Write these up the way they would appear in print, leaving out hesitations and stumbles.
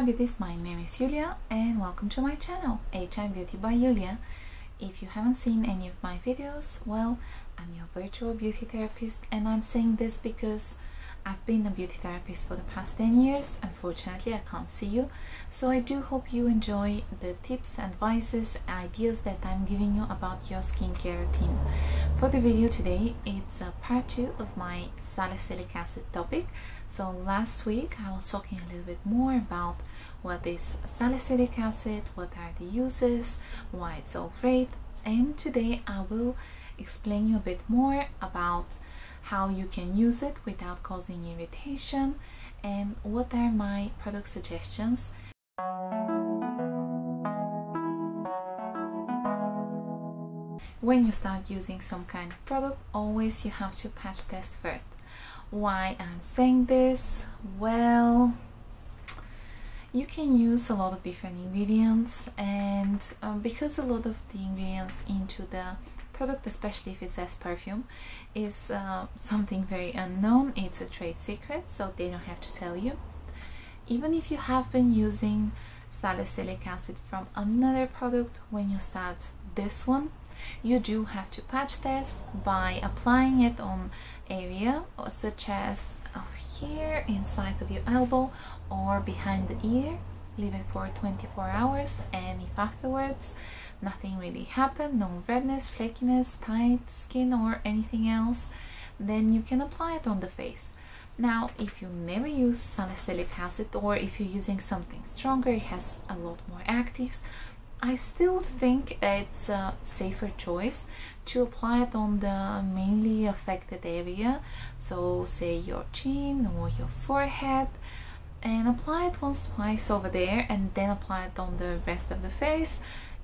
Hi beauties, my name is Julia and welcome to my channel, H.ealthy by Julia. If you haven't seen any of my videos, well, I'm your virtual beauty therapist, and I'm saying this because I've been a beauty therapist for the past 10 years. Unfortunately, I can't see you, so I do hope you enjoy the tips, advices, ideas that I'm giving you about your skincare routine. For the video today, it's part 2 of my salicylic acid topic. So last week I was talking a little bit more about what is salicylic acid, what are the uses, why it's so great, and today I will explain you a bit more about how you can use it without causing irritation and what are my product suggestions. When you start using some kind of product, always you have to patch test first. Why I'm saying this? Well, you can use a lot of different ingredients, and because a lot of the ingredients into the product, especially if it says perfume, is something very unknown, it's a trade secret, so they don't have to tell you. Even if you have been using salicylic acid from another product, when you start this one, you do have to patch test by applying it on area such as over here inside of your elbow or behind the ear. Leave it for 24 hours, and if afterwards nothing really happened, no redness, flakiness, tight skin or anything else, then you can apply it on the face. Now, if you never use salicylic acid, or if you're using something stronger, it has a lot more actives, I still think it's a safer choice to apply it on the mainly affected area, so say your chin or your forehead, and apply it once, twice over there, and then apply it on the rest of the face,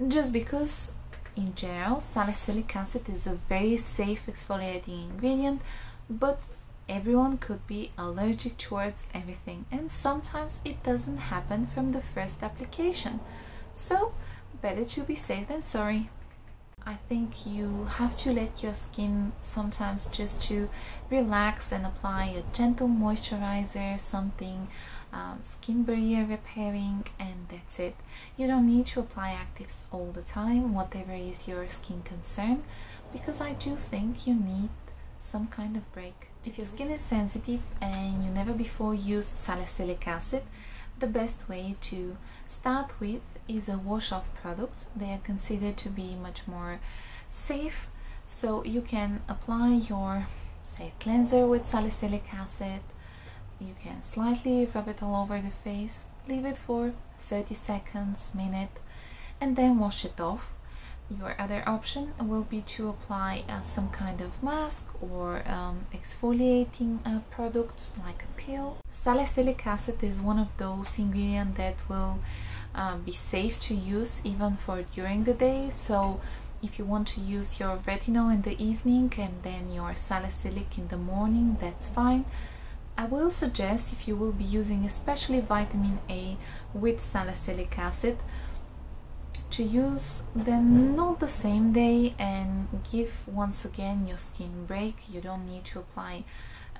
just because in general salicylic acid is a very safe exfoliating ingredient, but everyone could be allergic towards everything, and sometimes it doesn't happen from the first application, so better to be safe than sorry. I think you have to let your skin sometimes just to relax and apply a gentle moisturizer, something skin barrier repairing, and that's it. You don't need to apply actives all the time, whatever is your skin concern, because I do think you need some kind of break. If your skin is sensitive and you never before used salicylic acid, the best way to start with is a wash-off product. They are considered to be much more safe, so you can apply your, say, cleanser with salicylic acid. You can slightly rub it all over the face, leave it for 30 seconds, minute, and then wash it off. Your other option will be to apply some kind of mask or exfoliating product like a peel. Salicylic acid is one of those ingredients that will be safe to use even for during the day. So if you want to use your retinol in the evening and then your salicylic in the morning, that's fine. I will suggest, if you will be using especially vitamin A with salicylic acid, to use them not the same day and give once again your skin break. You don't need to apply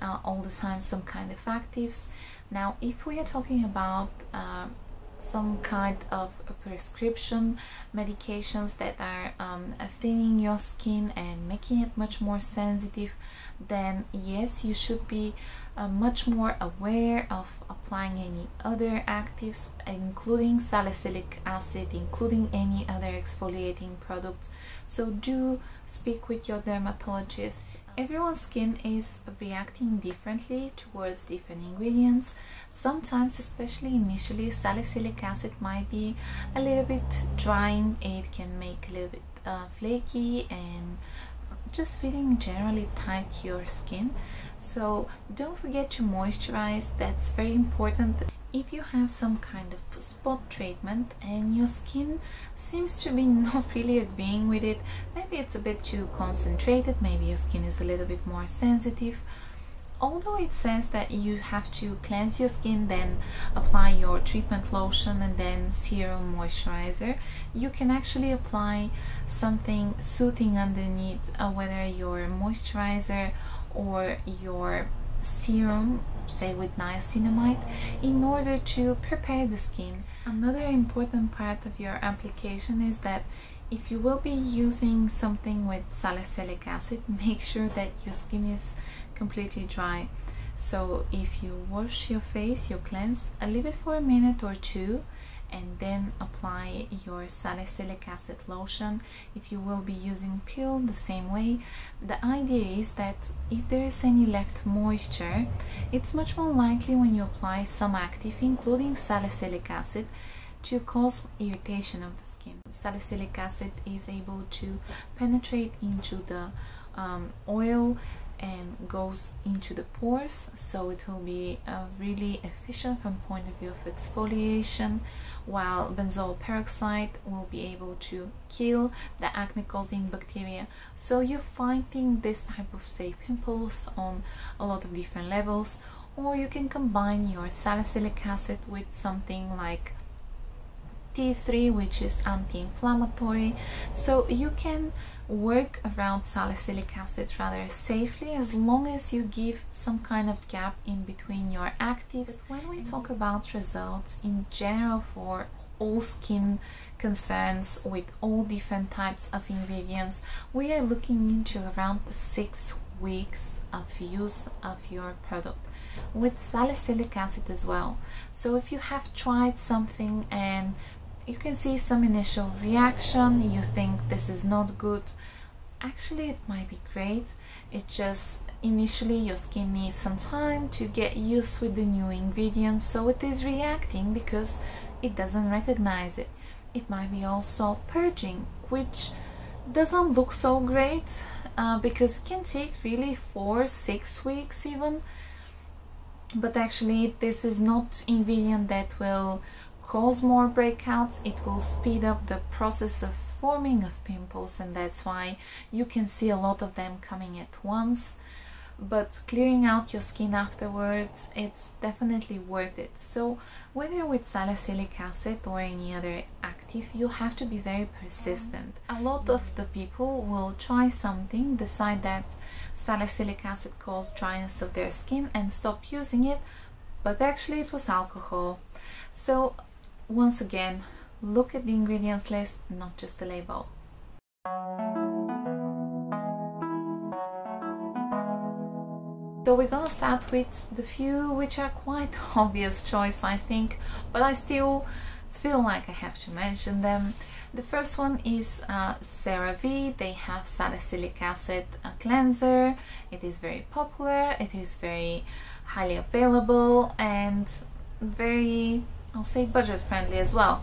all the time some kind of actives. Now, if we are talking about some kind of prescription medications that are thinning your skin and making it much more sensitive, then yes, you should be much more aware of applying any other actives, including salicylic acid, including any other exfoliating products. So do speak with your dermatologist. Everyone's skin is reacting differently towards different ingredients. Sometimes, especially initially, salicylic acid might be a little bit drying. It can make a little bit flaky and just feeling generally tight to your skin. So don't forget to moisturize, that's very important. If you have some kind of spot treatment and your skin seems to be not really agreeing with it, maybe it's a bit too concentrated, maybe your skin is a little bit more sensitive, although it says that you have to cleanse your skin, then apply your treatment lotion and then serum moisturizer, you can actually apply something soothing underneath, whether your moisturizer or your serum, say with niacinamide, in order to prepare the skin. Another important part of your application is that if you will be using something with salicylic acid, make sure that your skin is completely dry. So if you wash your face, you cleanse, leave it for a minute or two, and then apply your salicylic acid lotion. If you will be using peel, the same way. The idea is that if there is any left moisture, it's much more likely when you apply some active, including salicylic acid, to cause irritation of the skin. Salicylic acid is able to penetrate into the oil and goes into the pores, so it will be really efficient from point of view of exfoliation, while benzoyl peroxide will be able to kill the acne causing bacteria. So you're fighting this type of, say, pimples on a lot of different levels. Or you can combine your salicylic acid with something like tea tree, which is anti-inflammatory, so you can work around salicylic acid rather safely, as long as you give some kind of gap in between your actives. When we talk about results in general for all skin concerns with all different types of ingredients, we are looking into around 6 weeks of use of your product, with salicylic acid as well. So if you have tried something and you can see some initial reaction, you think this is not good, actually it might be great. It just initially your skin needs some time to get used with the new ingredients, so it is reacting because it doesn't recognize it. It might be also purging, which doesn't look so great because it can take really 4-6 weeks even, but actually this is not ingredient that will cause more breakouts. It will speed up the process of forming of pimples, and that's why you can see a lot of them coming at once. But clearing out your skin afterwards, it's definitely worth it. So whether with salicylic acid or any other active, you have to be very persistent. A lot of the people will try something, decide that salicylic acid causes dryness of their skin and stop using it, but actually it was alcohol. So once again, look at the ingredients list, not just the label. So we're gonna start with the few which are quite obvious choice, I think, but I still feel like I have to mention them. The first one is CeraVe. They have salicylic acid cleanser. It is very popular, it is very highly available and very, I'll say, budget friendly as well.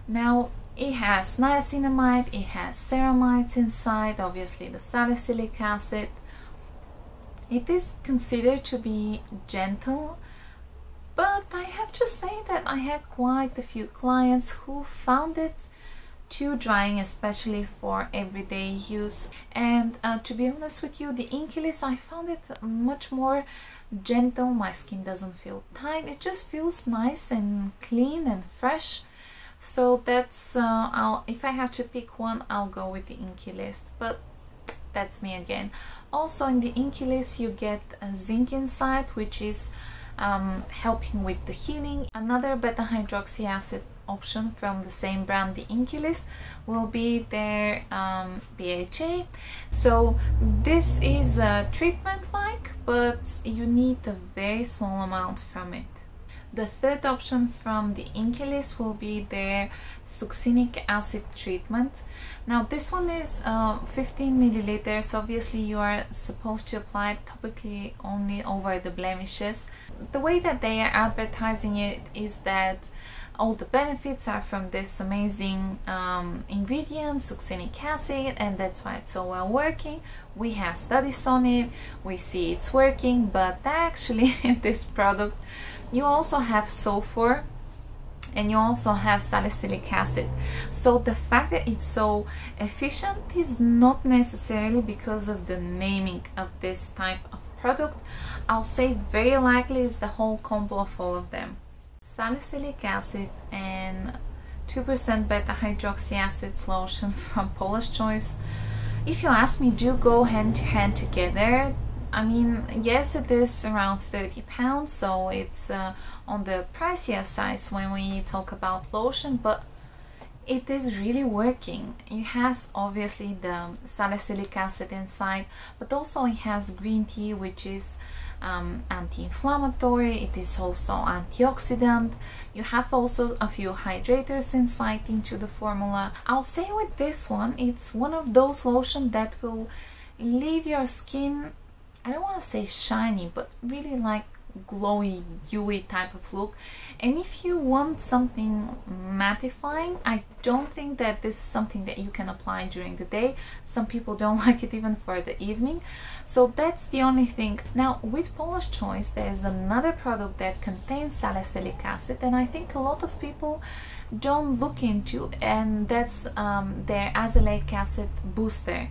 Now it has niacinamide, it has ceramides inside, obviously the salicylic acid. It is considered to be gentle, but I have to say that I had quite a few clients who found it too drying, especially for everyday use. And to be honest with you, the Inkilis, I found it much more gentle. My skin doesn't feel tight, it just feels nice and clean and fresh. So that's if I have to pick one, I'll go with the Inkilis, but that's me again. Also in the Inkilis you get a zinc inside, which is helping with the healing. Another beta hydroxy acid option from the same brand, the Inkilis, will be their BHA. So this is a treatment like, but you need a very small amount from it. The third option from the Inkilis will be their succinic acid treatment. Now this one is 15 milliliters. Obviously you are supposed to apply it topically only over the blemishes. The way that they are advertising it is that all the benefits are from this amazing ingredient, succinic acid, and that's why it's so well working. We have studies on it, we see it's working, but actually in this product you also have sulfur and you also have salicylic acid. So the fact that it's so efficient is not necessarily because of the naming of this type of product. I'll say very likely it's the whole combo of all of them. Salicylic acid and 2% beta hydroxy acid lotion from Paula's Choice, if you ask me, do go hand to hand together. I mean, yes, it is around £30, so it's on the pricier side when we talk about lotion, but it is really working. It has obviously the salicylic acid inside, but also it has green tea, which is anti-inflammatory. It is also antioxidant. You have also a few hydrators inside into the formula. I'll say with this one, it's one of those lotions that will leave your skin, I don't want to say shiny, but really like glowy, dewy type of look. And if you want something mattifying, I don't think that this is something that you can apply during the day. Some people don't like it even for the evening, so that's the only thing. Now with Paula's Choice, there's another product that contains salicylic acid, and I think a lot of people don't look into, and that's their azelaic acid booster.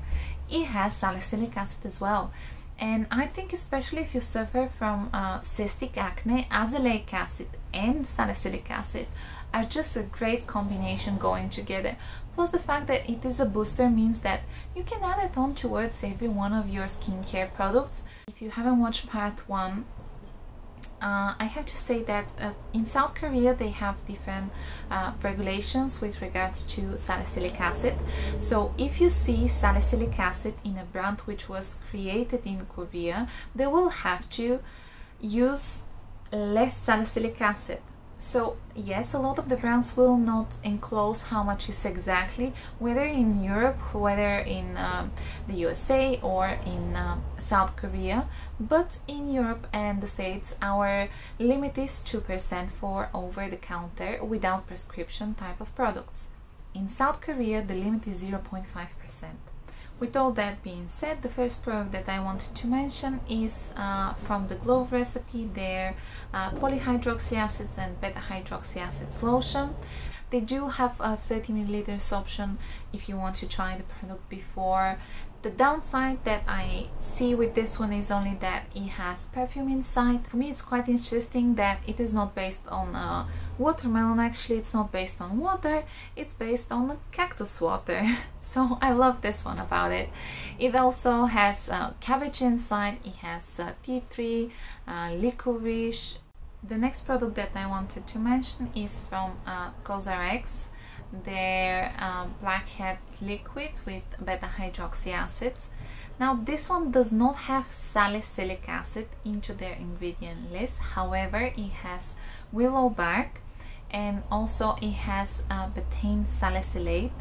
It has salicylic acid as well. And I think especially if you suffer from cystic acne, azelaic acid and salicylic acid are just a great combination going together. Plus the fact that it is a booster means that you can add it on towards every one of your skincare products. If you haven't watched part 1, I have to say that in South Korea they have different regulations with regards to salicylic acid. So if you see salicylic acid in a brand which was created in Korea, they will have to use less salicylic acid. So yes, a lot of the brands will not enclose how much is exactly, whether in Europe, whether in the USA or in South Korea, but in Europe and the States our limit is 2% for over-the-counter without prescription type of products. In South Korea the limit is 0.5%. With all that being said, the first product that I wanted to mention is from the Glove recipe, their polyhydroxy acids and beta hydroxy acids lotion. They do have a 30 milliliters option if you want to try the product before. The downside that I see with this one is only that it has perfume inside. For me it's quite interesting that it is not based on watermelon. Actually it's not based on water, it's based on cactus water. So I love this one about it. It also has cabbage inside, it has tea tree, licorice. The next product that I wanted to mention is from CosRx, their blackhead liquid with beta hydroxy acids. Now this one does not have salicylic acid into their ingredient list, however it has willow bark and also it has betaine salicylate.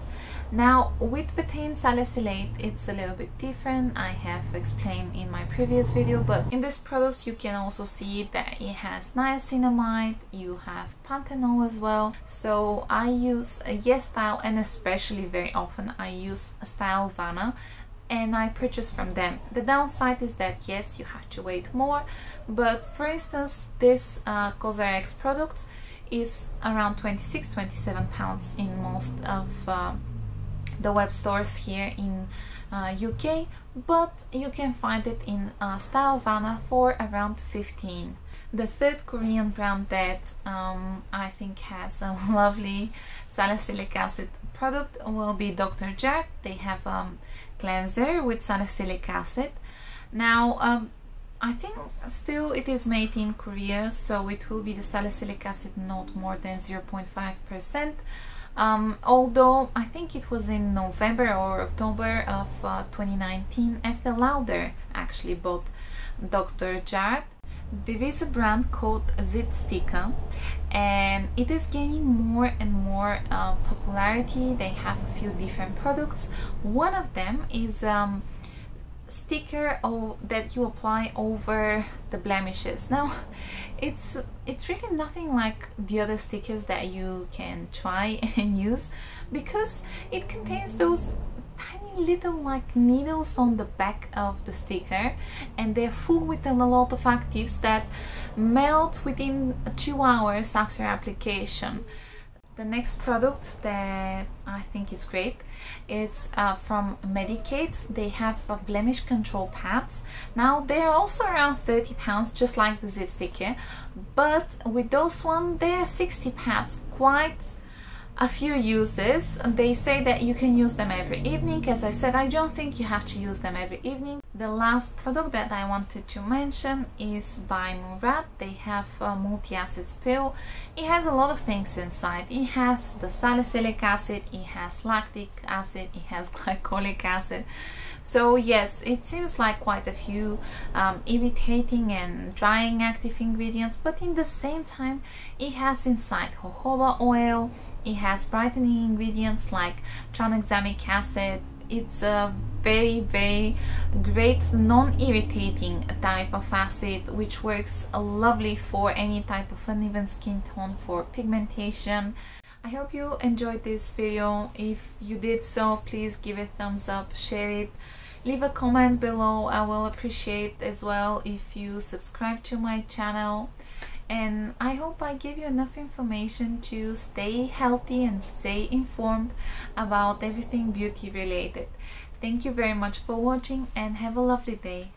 Now with betaine salicylate it's a little bit different, I have explained in my previous video, but in this product you can also see that it has niacinamide, you have panthenol as well. So I use Yes Style, and especially very often I use Style Vana, and I purchase from them. The downside is that yes, you have to wait more, but for instance this CosRx product is around 26-27 pounds in most of the web stores here in UK, but you can find it in Style Vana for around 15. The third Korean brand that I think has a lovely salicylic acid product will be Dr. Jart. They have cleanser with salicylic acid. Now I think still it is made in Korea, so it will be the salicylic acid not more than 0.5%. Although I think it was in November or October of 2019 Estée Lauder actually bought Dr. Jart. There is a brand called Zitstika and it is gaining more and more popularity. They have a few different products. One of them is sticker that you apply over the blemishes. Now it's really nothing like the other stickers that you can try and use, because it contains those tiny little like needles on the back of the sticker, and they're full with a lot of actives that melt within 2 hours after application. The next product that I think is great, it's from Medik8. They have blemish control pads. Now they're also around 30 pounds, just like the Zit sticker, but with those one they're 60 pads, quite a few uses. They say that you can use them every evening. As I said, I don't think you have to use them every evening. The last product that I wanted to mention is by Murad. They have a multi-acids pill. It has a lot of things inside. It has the salicylic acid, it has lactic acid, it has glycolic acid. So yes, it seems like quite a few irritating and drying active ingredients, but in the same time it has inside jojoba oil, it has brightening ingredients like tranexamic acid. It's a very great non-irritating type of acid which works lovely for any type of uneven skin tone, for pigmentation. I hope you enjoyed this video. If you did so, please give it a thumbs up, share it, leave a comment below. I will appreciate as well if you subscribe to my channel. And I hope I give you enough information to stay healthy and stay informed about everything beauty related. Thank you very much for watching and have a lovely day.